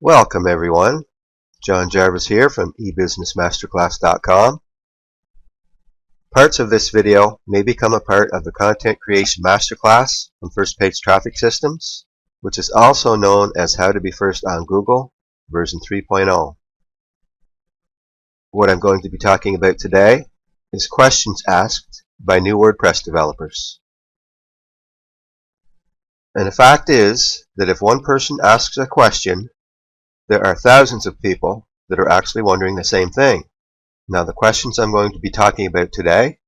Welcome everyone. John Jarvis here from ebusinessmasterclass.com. Parts of this video may become a part of the Content Creation Masterclass from First Page Traffic Systems, which is also known as How to Be First on Google, version 3.0. What I'm going to be talking about today is questions asked by new WordPress developers. And the fact is that if one person asks a question, there are thousands of people that are actually wondering the same thing. Now the questions I'm going to be talking about today.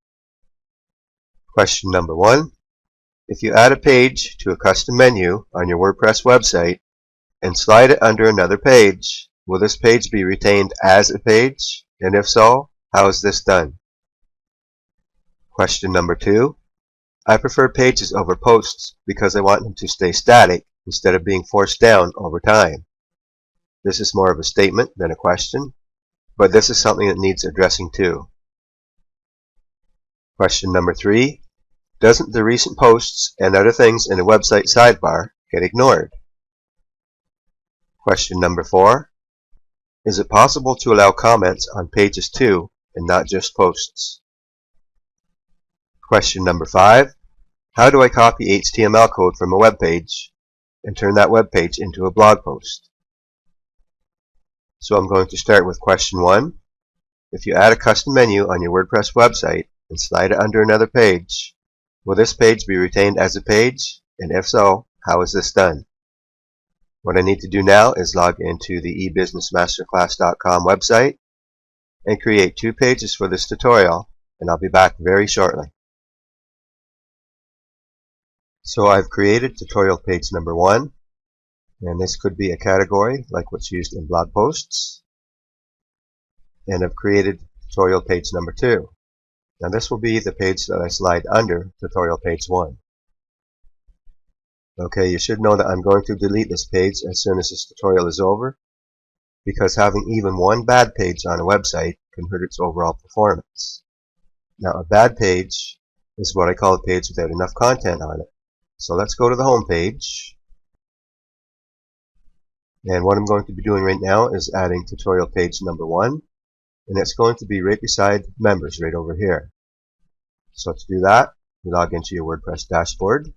Question number 1. If you add a page to a custom menu on your WordPress website and slide it under another page, will this page be retained as a page? And if so, how is this done? Question number 2. I prefer pages over posts because I want them to stay static instead of being forced down over time. This is more of a statement than a question, but this is something that needs addressing too. Question number 3. Doesn't the recent posts and other things in a website sidebar get ignored? Question number 4. Is it possible to allow comments on pages too and not just posts? Question number 5. How do I copy HTML code from a web page and turn that web page into a blog post? So I'm going to start with question 1. If you add a custom menu on your WordPress website and slide it under another page, will this page be retained as a page? And if so, how is this done? What I need to do now is log into the ebusinessmasterclass.com website and create 2 pages for this tutorial, and I'll be back very shortly. So I've created tutorial page number 1. And this could be a category like what's used in blog posts. And I've created tutorial page number 2. Now this will be the page that I slide under tutorial page 1. Okay, you should know that I'm going to delete this page as soon as this tutorial is over, because having even one bad page on a website can hurt its overall performance. Now a bad page is what I call a page without enough content on it. So let's go to the home page. And what I'm going to be doing right now is adding tutorial page number 1, and it's going to be right beside members right over here. So to do that, you log into your WordPress dashboard,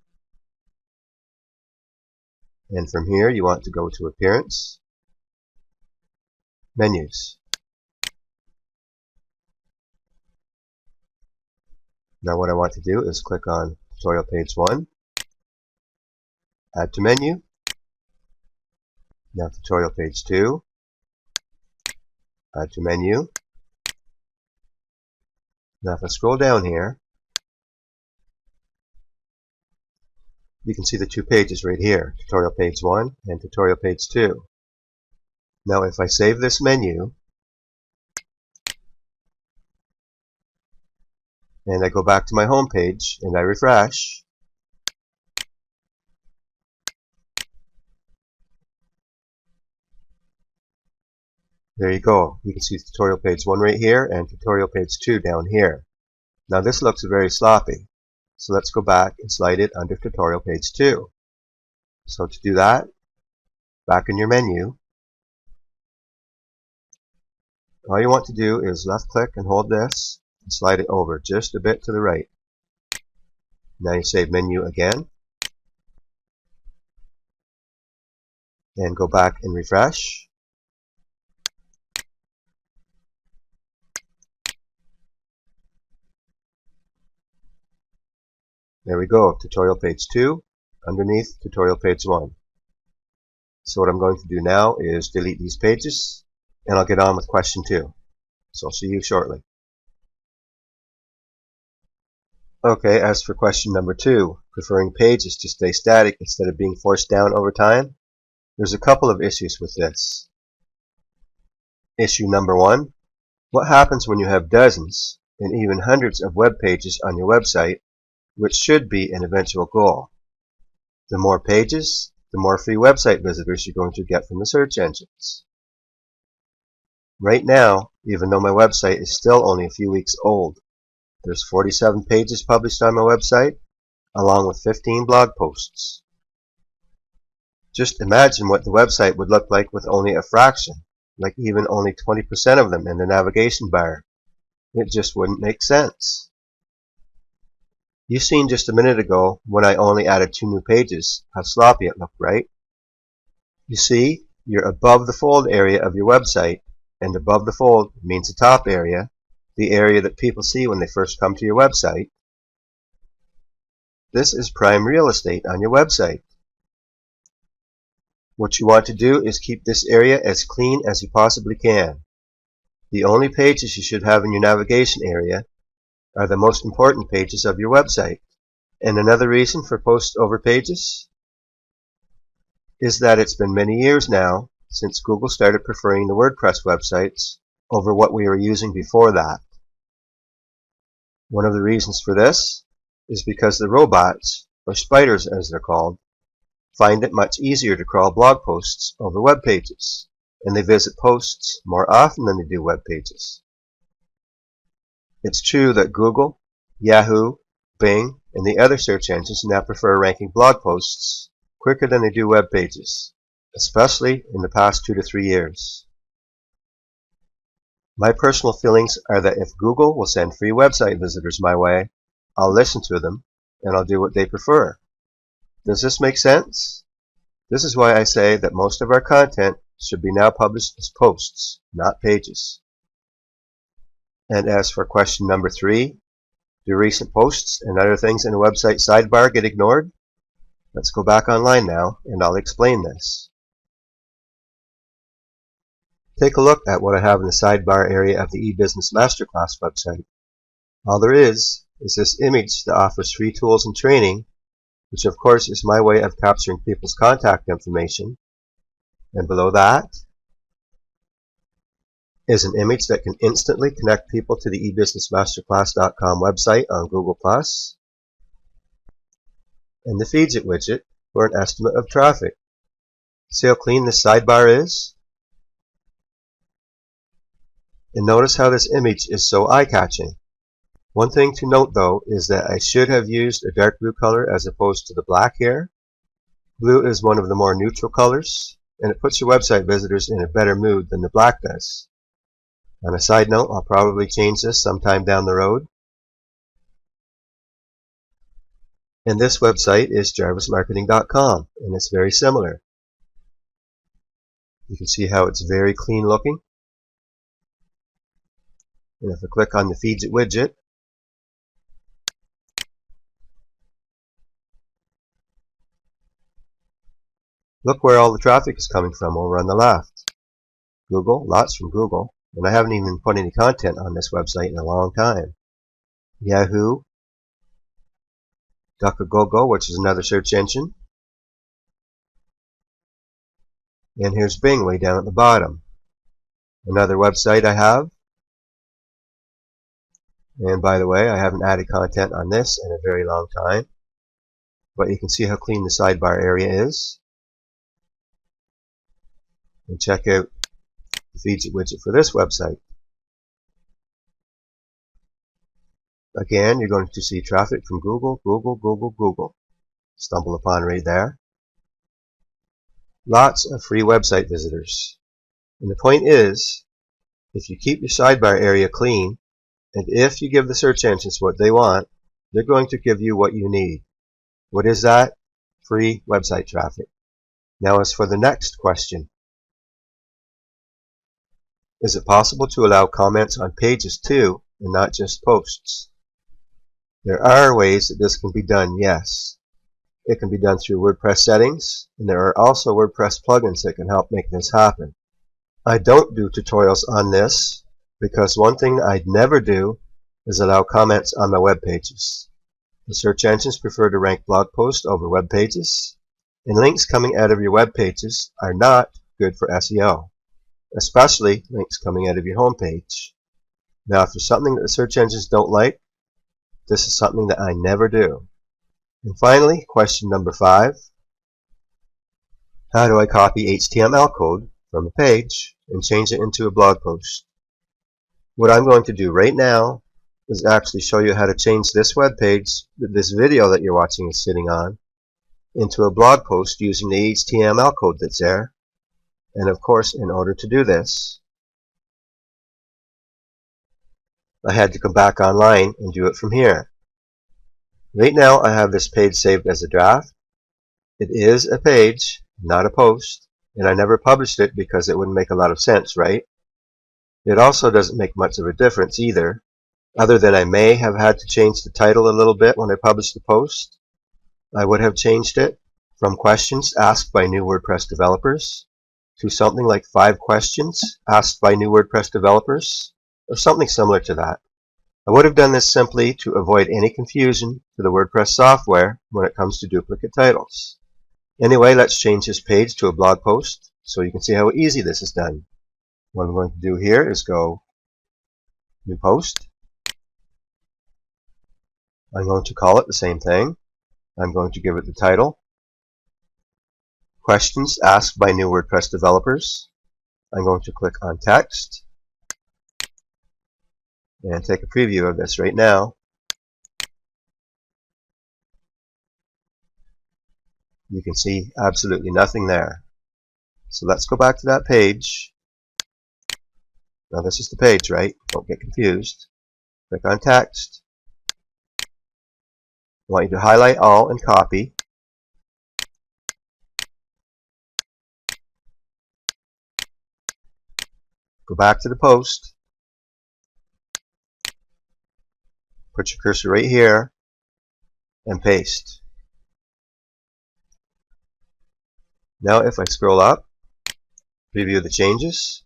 and from here you want to go to Appearance, Menus. Now what I want to do is click on tutorial page 1, Add to Menu. Now tutorial page 2, add to menu. Now if I scroll down here, you can see the 2 pages right here, tutorial page 1 and tutorial page 2. Now if I save this menu and I go back to my home page and I refresh, there you go. You can see tutorial page 1 right here and tutorial page 2 down here. Now this looks very sloppy. So let's go back and slide it under tutorial page 2. So to do that, back in your menu, all you want to do is left click and hold this and slide it over just a bit to the right. Now you save menu again and go back and refresh. There we go, tutorial page 2 underneath tutorial page 1. So what I'm going to do now is delete these pages and I'll get on with question 2. So I'll see you shortly. Okay, as for question number 2, preferring pages to stay static instead of being forced down over time, there's a couple of issues with this. Issue number 1, what happens when you have dozens and even hundreds of web pages on your website, which should be an eventual goal? The more pages, the more free website visitors you're going to get from the search engines. Right now, even though my website is still only a few weeks old, there's 47 pages published on my website, along with 15 blog posts. Just imagine what the website would look like with only a fraction, like even only 20% of them in the navigation bar. It just wouldn't make sense. You seen just a minute ago when I only added 2 new pages how sloppy it looked, right? You see, you're above the fold area of your website, and above the fold means the top area, the area that people see when they first come to your website. This is prime real estate on your website. What you want to do is keep this area as clean as you possibly can. The only pages you should have in your navigation area are the most important pages of your website. And another reason for post over pages is that it's been many years now since Google started preferring the WordPress websites over what we were using before that. One of the reasons for this is because the robots, or spiders as they're called, find it much easier to crawl blog posts over web pages, and they visit posts more often than they do web pages. It's true that Google, Yahoo, Bing, and the other search engines now prefer ranking blog posts quicker than they do web pages, especially in the past 2 to 3 years. My personal feelings are that if Google will send free website visitors my way, I'll listen to them and I'll do what they prefer. Does this make sense? This is why I say that most of our content should be now published as posts, not pages. And as for question number 3, do recent posts and other things in a website sidebar get ignored? Let's go back online now and I'll explain this. Take a look at what I have in the sidebar area of the eBusiness Masterclass website. All there is this image that offers free tools and training, which of course is my way of capturing people's contact information. And below that is an image that can instantly connect people to the ebusinessmasterclass.com website on Google+, and the Feeds It widget for an estimate of traffic. See how clean this sidebar is? And notice how this image is so eye-catching. One thing to note though is that I should have used a dark blue color as opposed to the black here. Blue is one of the more neutral colors, and it puts your website visitors in a better mood than the black does. On a side note, I'll probably change this sometime down the road. And this website is jarvismarketing.com, and it's very similar. You can see how it's very clean looking. And if I click on the Feeds It widget, look where all the traffic is coming from over on the left. Google, lots from Google, and I haven't even put any content on this website in a long time. Yahoo, DuckAGoGo, which is another search engine, and here's Bing way down at the bottom. Another website I have. And by the way, I haven't added content on this in a very long time, but you can see how clean the sidebar area is. And check out the Feeds It widget for this website. Again, you're going to see traffic from Google, Google, Google, Google. Stumble upon right there. Lots of free website visitors. And the point is, if you keep your sidebar area clean, and if you give the search engines what they want, they're going to give you what you need. What is that? Free website traffic. Now as for the next question. Is it possible to allow comments on pages too, and not just posts? There are ways that this can be done, yes. It can be done through WordPress settings, and there are also WordPress plugins that can help make this happen. I don't do tutorials on this, because one thing I'd never do is allow comments on my web pages. The search engines prefer to rank blog posts over web pages, and links coming out of your web pages are not good for SEO, especially links coming out of your home page. Now, if there's something that the search engines don't like, this is something that I never do. And finally, question number 5. How do I copy HTML code from a page and change it into a blog post? What I'm going to do right now is actually show you how to change this web page that this video that you're watching is sitting on into a blog post using the HTML code that's there. And of course, in order to do this, I had to come back online and do it from here. Right now I have this page saved as a draft. It is a page, not a post, and I never published it because it wouldn't make a lot of sense, right? It also doesn't make much of a difference either, other than I may have had to change the title a little bit when I published the post. I would have changed it from questions asked by new WordPress developers to something like 5 questions asked by new WordPress developers, or something similar to that. I would have done this simply to avoid any confusion to the WordPress software when it comes to duplicate titles. Anyway, let's change this page to a blog post so you can see how easy this is done. What I'm going to do here is go New Post. I'm going to call it the same thing. I'm going to give it the title, Questions Asked by New WordPress Developers. I'm going to click on Text and take a preview of this right now. You can see absolutely nothing there. So let's go back to that page. Now this is the page, right? Don't get confused. Click on Text. I want you to highlight all and copy. Go back to the post. Put your cursor right here and paste. Now if I scroll up, preview the changes.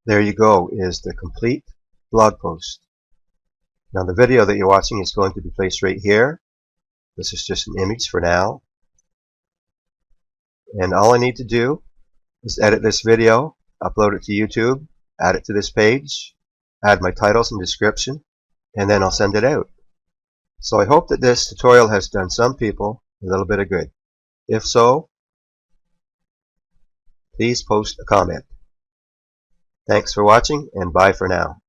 There you go, is the complete blog post. Now the video that you're watching is going to be placed right here. This is just an image for now. And all I need to do is edit this video, upload it to YouTube, add it to this page, add my titles and description, and then I'll send it out. So I hope that this tutorial has done some people a little bit of good. If so, please post a comment. Thanks for watching, and bye for now.